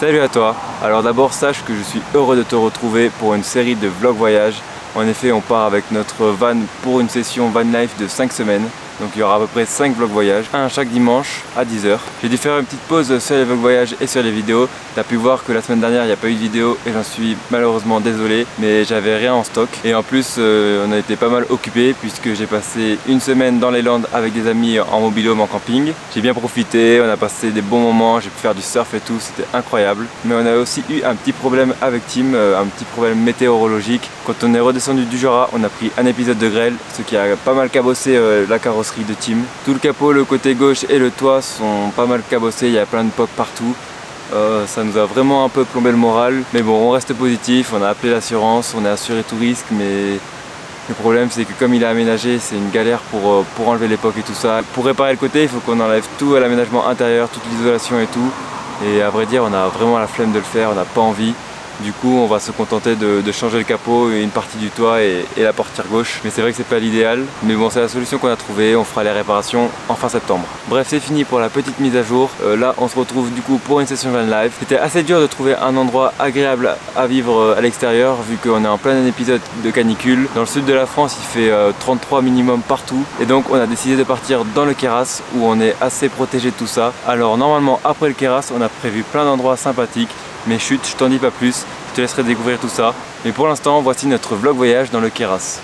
Salut à toi. Alors d'abord sache que je suis heureux de te retrouver pour une série de vlogs voyage. En effet on part avec notre van pour une session van life de 5 semaines. Donc il y aura à peu près 5 vlogs voyage, un chaque dimanche à 10 h. J'ai dû faire une petite pause sur les vlogs voyage et sur les vidéos. Tu as pu voir que la semaine dernière il n'y a pas eu de vidéo et j'en suis malheureusement désolé, mais j'avais rien en stock. Et en plus on a été pas mal occupés puisque j'ai passé une semaine dans les Landes avec des amis en mobil-home, en camping. J'ai bien profité, on a passé des bons moments, j'ai pu faire du surf et tout, c'était incroyable. Mais on a aussi eu un petit problème avec Tim, un petit problème météorologique. Quand on est redescendu du Jura, on a pris un épisode de grêle, ce qui a pas mal cabossé la carrosserie de Tim. Tout le capot, le côté gauche et le toit sont pas mal cabossés, il y a plein de pocs partout. Ça nous a vraiment un peu plombé le moral, mais bon, on reste positif, on a appelé l'assurance, on est assuré tout risque, mais le problème c'est que comme il est aménagé, c'est une galère pour enlever les pocs et tout ça. Pour réparer le côté, il faut qu'on enlève tout à l'aménagement intérieur, toute l'isolation et tout, et à vrai dire on a vraiment la flemme de le faire, on n'a pas envie. Du coup on va se contenter de changer le capot et une partie du toit et la portière gauche. Mais c'est vrai que c'est pas l'idéal. Mais bon, c'est la solution qu'on a trouvée, on fera les réparations en fin septembre. Bref, c'est fini pour la petite mise à jour. Là on se retrouve du coup pour une session van life. C'était assez dur de trouver un endroit agréable à vivre à l'extérieur vu qu'on est en plein épisode de canicule. Dans le sud de la France il fait 33 minimum partout. Et donc on a décidé de partir dans le Queyras où on est assez protégé de tout ça. Alors normalement après le Queyras on a prévu plein d'endroits sympathiques. Mais chut, je t'en dis pas plus, je te laisserai découvrir tout ça. Mais pour l'instant, voici notre vlog voyage dans le Queyras.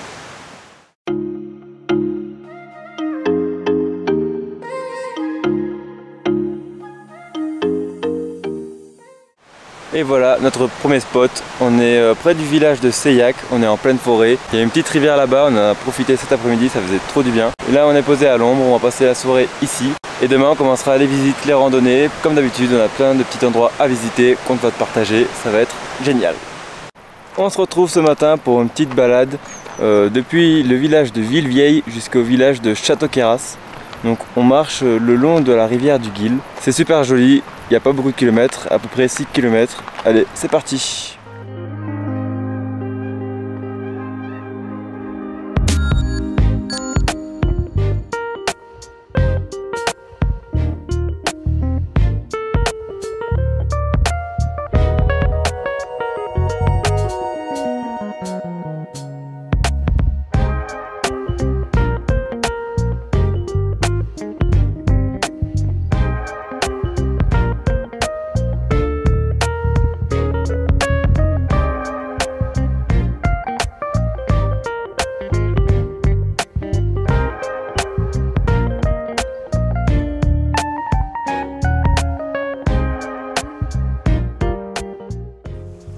Et voilà notre premier spot, on est près du village de Seillac, on est en pleine forêt. Il y a une petite rivière là-bas, on en a profité cet après-midi, ça faisait trop du bien. Et là on est posé à l'ombre, on va passer la soirée ici. Et demain on commencera les visites, les randonnées. Comme d'habitude on a plein de petits endroits à visiter qu'on va te partager, ça va être génial. On se retrouve ce matin pour une petite balade depuis le village de Villevieille jusqu'au village de Château-Queyras. Donc on marche le long de la rivière du Guil. C'est super joli, il n'y a pas beaucoup de kilomètres, à peu près 6 km. Allez, c'est parti!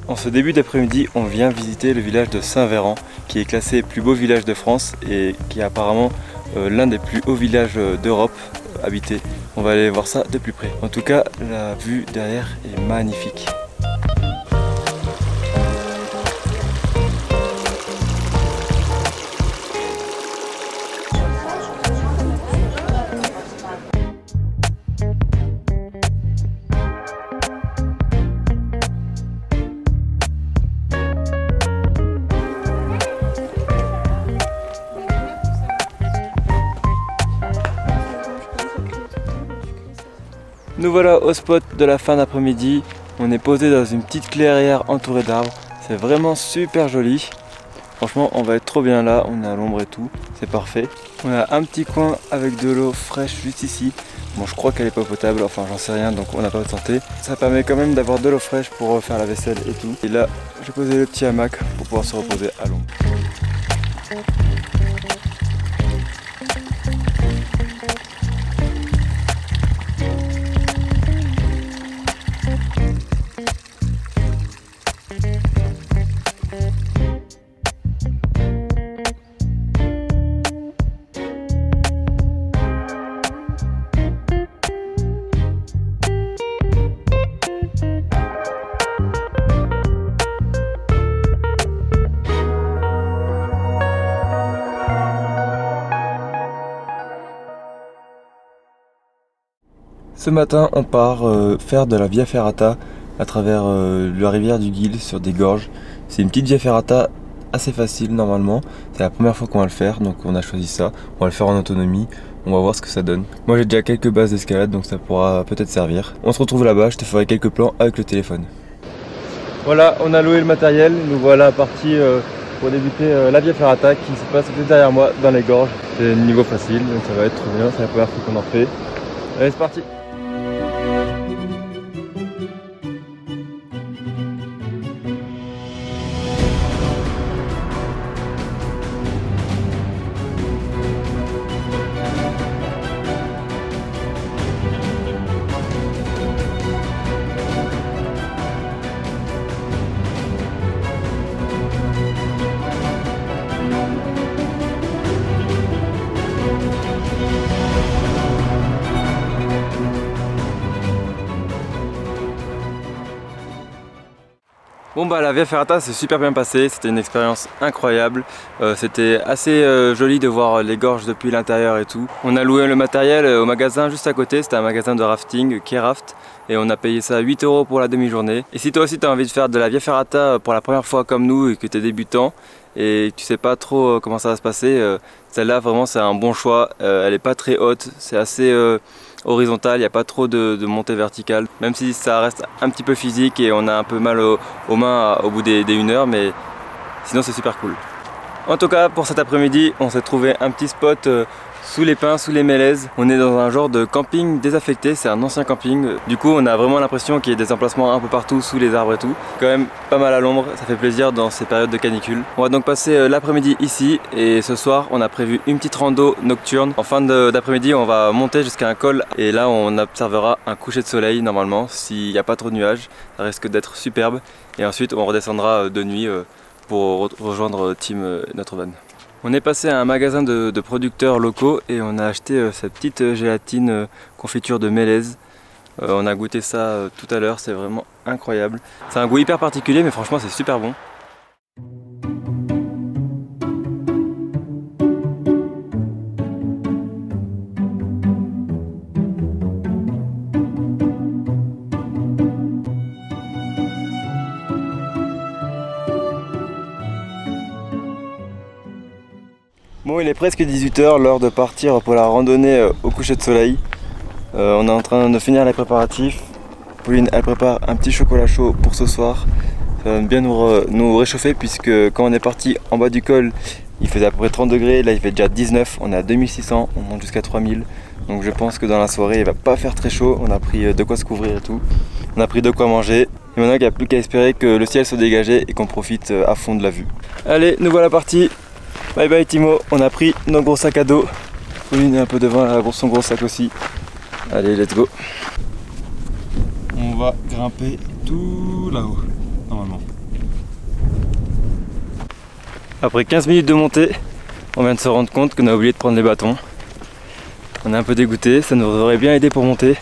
En ce début d'après-midi, on vient visiter le village de Saint-Véran, qui est classé plus beau village de France et qui est apparemment l'un des plus hauts villages d'Europe habités. On va aller voir ça de plus près. En tout cas, la vue derrière est magnifique. Nous voilà au spot de la fin d'après-midi. On est posé dans une petite clairière entourée d'arbres. C'est vraiment super joli. Franchement, on va être trop bien là. On est à l'ombre et tout. C'est parfait. On a un petit coin avec de l'eau fraîche juste ici. Bon, je crois qu'elle est pas potable. Enfin, j'en sais rien, donc on n'a pas de santé. Ça permet quand même d'avoir de l'eau fraîche pour faire la vaisselle et tout. Et là, j'ai posé le petit hamac pour pouvoir se reposer à l'ombre. Ce matin, on part faire de la Via Ferrata à travers la rivière du Guil sur des gorges. C'est une petite Via Ferrata assez facile normalement. C'est la première fois qu'on va le faire, donc on a choisi ça. On va le faire en autonomie. On va voir ce que ça donne. Moi j'ai déjà quelques bases d'escalade donc ça pourra peut-être servir. On se retrouve là-bas, je te ferai quelques plans avec le téléphone. Voilà, on a loué le matériel, nous voilà partis pour débuter la Via Ferrata qui se passe juste derrière moi dans les gorges. C'est niveau facile, donc ça va être trop bien, c'est la première fois qu'on en fait. Allez, c'est parti! Bon bah la Via Ferrata s'est super bien passée, c'était une expérience incroyable, c'était assez joli de voir les gorges depuis l'intérieur et tout. On a loué le matériel au magasin juste à côté, c'était un magasin de rafting, K-Raft, et on a payé ça 8 € pour la demi-journée. Et si toi aussi tu as envie de faire de la Via Ferrata pour la première fois comme nous et que tu es débutant et que tu sais pas trop comment ça va se passer, celle-là vraiment c'est un bon choix, elle est pas très haute, c'est assez horizontale, il n'y a pas trop de montée verticale, même si ça reste un petit peu physique et on a un peu mal aux mains au bout des 1 heure, mais sinon c'est super cool. En tout cas pour cet après-midi on s'est trouvé un petit spot sous les pins, sous les mélèzes. On est dans un genre de camping désaffecté, c'est un ancien camping. Du coup on a vraiment l'impression qu'il y a des emplacements un peu partout sous les arbres et tout. Quand même pas mal à l'ombre, ça fait plaisir dans ces périodes de canicule. On va donc passer l'après-midi ici et ce soir on a prévu une petite rando nocturne. En fin d'après-midi on va monter jusqu'à un col et là on observera un coucher de soleil normalement s'il n'y a pas trop de nuages. Ça risque d'être superbe et ensuite on redescendra de nuit pour rejoindre notre van. On est passé à un magasin de producteurs locaux et on a acheté cette petite gélatine confiture de mélèze. On a goûté ça tout à l'heure, c'est vraiment incroyable. C'est un goût hyper particulier mais franchement c'est super bon. Bon, il est presque 18 h, l'heure de partir pour la randonnée au coucher de soleil. On est en train de finir les préparatifs. Pauline, elle prépare un petit chocolat chaud pour ce soir. Ça va bien nous réchauffer puisque quand on est parti en bas du col, il faisait à peu près 30 degrés. Là, il fait déjà 19, on est à 2600, on monte jusqu'à 3000. Donc je pense que dans la soirée, il va pas faire très chaud. On a pris de quoi se couvrir et tout. On a pris de quoi manger. Et maintenant, il n'y a plus qu'à espérer que le ciel soit dégagé et qu'on profite à fond de la vue. Allez, nous voilà partis. Bye bye Timo, on a pris nos gros sacs à dos. Pauline est un peu devant, elle a son gros sac aussi. Allez, let's go. On va grimper tout là-haut, normalement. Après 15 minutes de montée, on vient de se rendre compte qu'on a oublié de prendre les bâtons. On est un peu dégoûté, ça nous aurait bien aidé pour monter.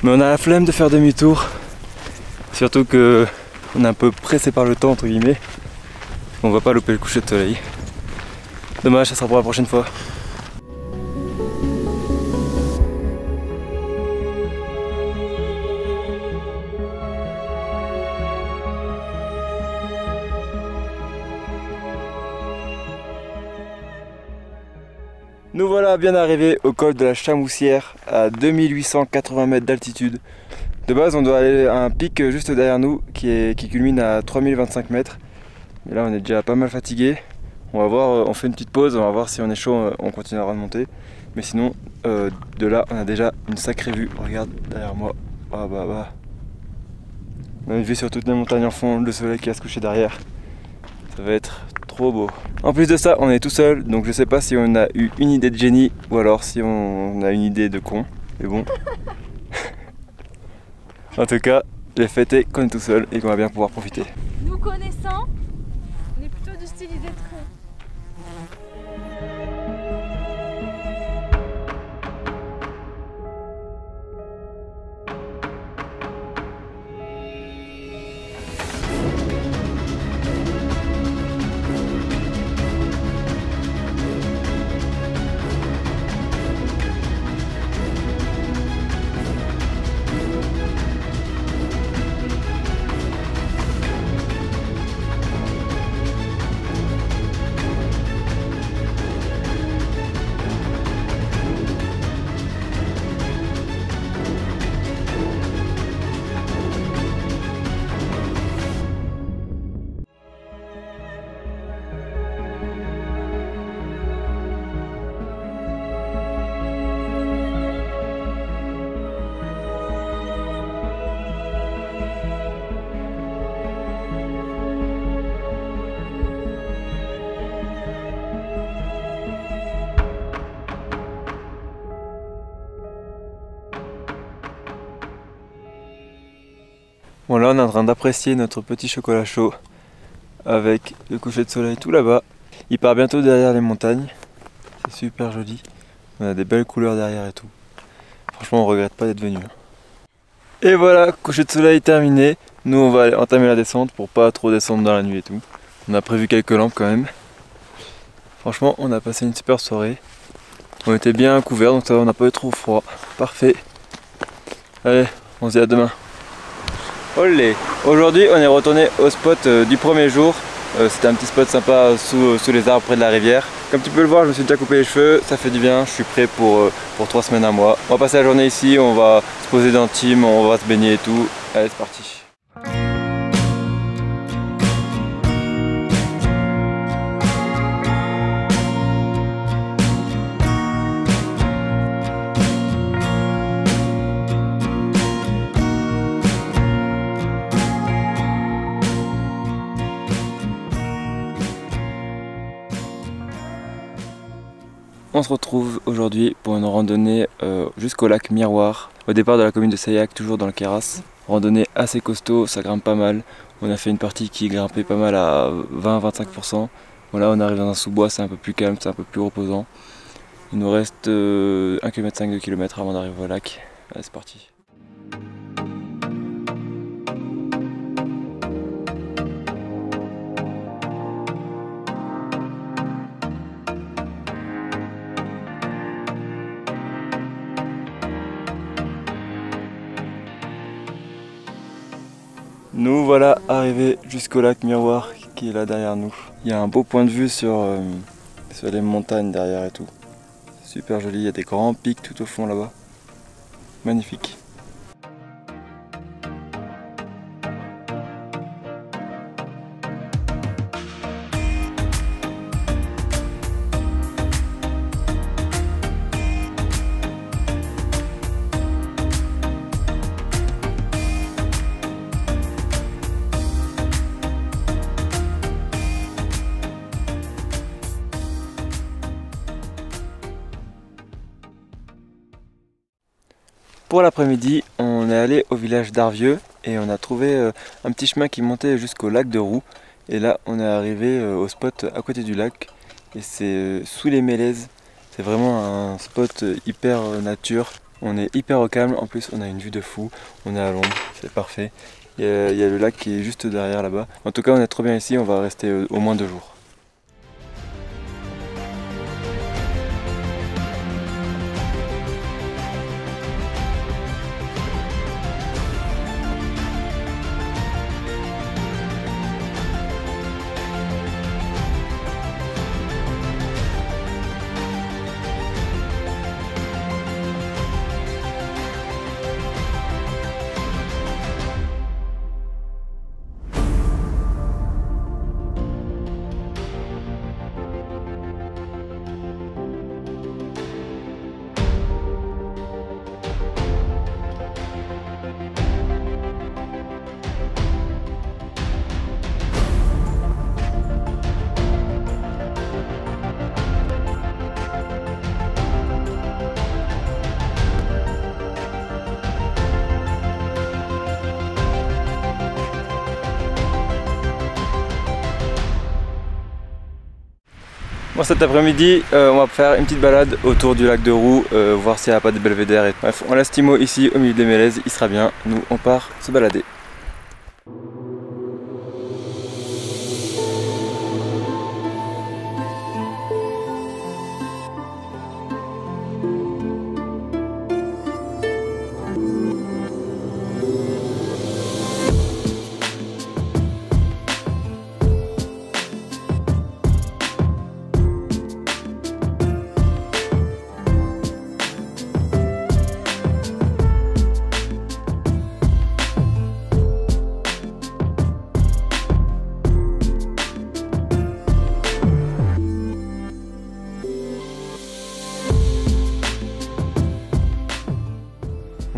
Mais on a la flemme de faire demi-tour. Surtout que on est un peu pressé par le temps entre guillemets. On va pas louper le coucher de soleil. Dommage, ça sera pour la prochaine fois. Nous voilà bien arrivés au col de la Chamoussière à 2880 mètres d'altitude. De base on doit aller à un pic juste derrière nous qui culmine à 3025 mètres. Mais là on est déjà pas mal fatigué. On va voir, on fait une petite pause, on va voir si on est chaud, on continuera de monter. Mais sinon, de là, on a déjà une sacrée vue. Regarde derrière moi. Ah bah. On a une vue sur toutes les montagnes en fond, le soleil qui va se coucher derrière. Ça va être trop beau. En plus de ça, on est tout seul, donc je sais pas si on a eu une idée de génie ou alors si on a une idée de con. Mais bon. En tout cas, j'ai fêté qu'on est tout seul et qu'on va bien pouvoir profiter. Nous connaissant, on est plutôt du style idée de con. Bon là on est en train d'apprécier notre petit chocolat chaud avec le coucher de soleil tout là-bas. Il part bientôt derrière les montagnes. C'est super joli. On a des belles couleurs derrière et tout. Franchement on regrette pas d'être venu. Et voilà, coucher de soleil terminé. Nous on va aller entamer la descente pour pas trop descendre dans la nuit et tout. On a prévu quelques lampes quand même. Franchement on a passé une super soirée. On était bien couverts donc ça va, on n'a pas eu trop froid. Parfait. Allez, on se dit à demain. Olé. Aujourd'hui on est retourné au spot du premier jour. C'était un petit spot sympa sous les arbres près de la rivière. Comme tu peux le voir, je me suis déjà coupé les cheveux, ça fait du bien, je suis prêt pour 3 semaines à moi. On va passer la journée ici, on va se poser dans le team, on va se baigner et tout. Allez, c'est parti. On se retrouve aujourd'hui pour une randonnée jusqu'au lac Miroir, au départ de la commune de Sayac, toujours dans le Queyras. Randonnée assez costaud, ça grimpe pas mal. On a fait une partie qui grimpait pas mal à 20-25%. Voilà, on arrive dans un sous-bois, c'est un peu plus calme, c'est un peu plus reposant. Il nous reste 1,5 km, 2 km avant d'arriver au lac. Allez, c'est parti. Nous voilà arrivés jusqu'au lac Miroir qui est là derrière nous. Il y a un beau point de vue sur les montagnes derrière et tout. Super joli, il y a des grands pics tout au fond là-bas. Magnifique. Pour l'après-midi, on est allé au village d'Arvieux et on a trouvé un petit chemin qui montait jusqu'au lac de Roux. Et là, on est arrivé au spot à côté du lac et c'est sous les Mélèzes. C'est vraiment un spot hyper nature. On est hyper au calme, en plus on a une vue de fou, on est à l'ombre, c'est parfait. Il y a le lac qui est juste derrière là-bas. En tout cas, on est trop bien ici, on va rester au moins 2 jours. Bon, cet après-midi, on va faire une petite balade autour du lac de Roux, voir s'il n'y a pas de belvédère. Bref, on laisse Timo ici au milieu des Mélèzes, il sera bien. Nous, on part se balader.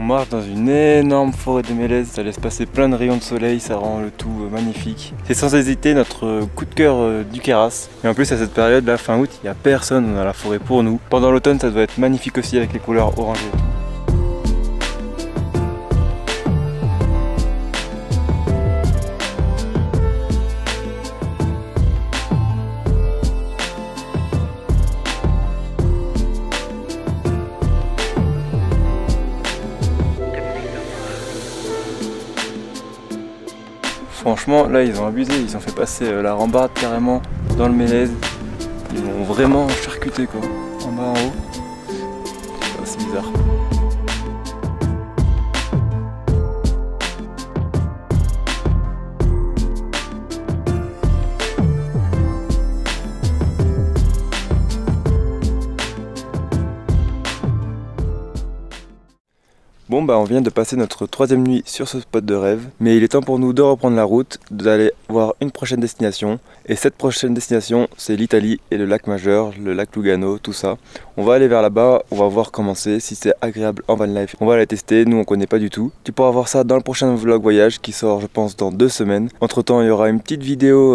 On marche dans une énorme forêt de mélèzes, ça laisse passer plein de rayons de soleil, ça rend le tout magnifique. C'est sans hésiter notre coup de cœur du Queyras. Et en plus à cette période, là, fin août, il n'y a personne dans la forêt pour nous. Pendant l'automne, ça doit être magnifique aussi avec les couleurs orangées. Franchement, là ils ont abusé, ils ont fait passer la rambarde carrément dans le Mélèze. Ils m'ont vraiment charcuté quoi, en bas, en haut. C'est bizarre. Bon bah on vient de passer notre 3e nuit sur ce spot de rêve, mais il est temps pour nous de reprendre la route, d'aller voir une prochaine destination. Et cette prochaine destination c'est l'Italie et le lac Majeur, le lac Lugano, tout ça. On va aller vers là-bas, on va voir comment c'est, si c'est agréable en van life. On va aller tester, nous on connaît pas du tout. Tu pourras voir ça dans le prochain vlog voyage qui sort je pense dans 2 semaines. Entre temps il y aura une petite vidéo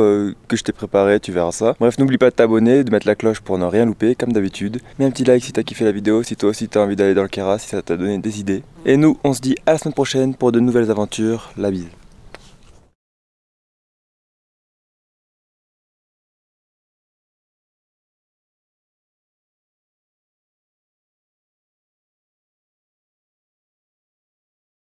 que je t'ai préparée, tu verras ça. Bref, n'oublie pas de t'abonner, de mettre la cloche pour ne rien louper comme d'habitude. Mets un petit like si t'as kiffé la vidéo, si toi aussi t'as envie d'aller dans le Kera, si ça t'a donné des idées. Et nous, on se dit à la semaine prochaine pour de nouvelles aventures. La bise.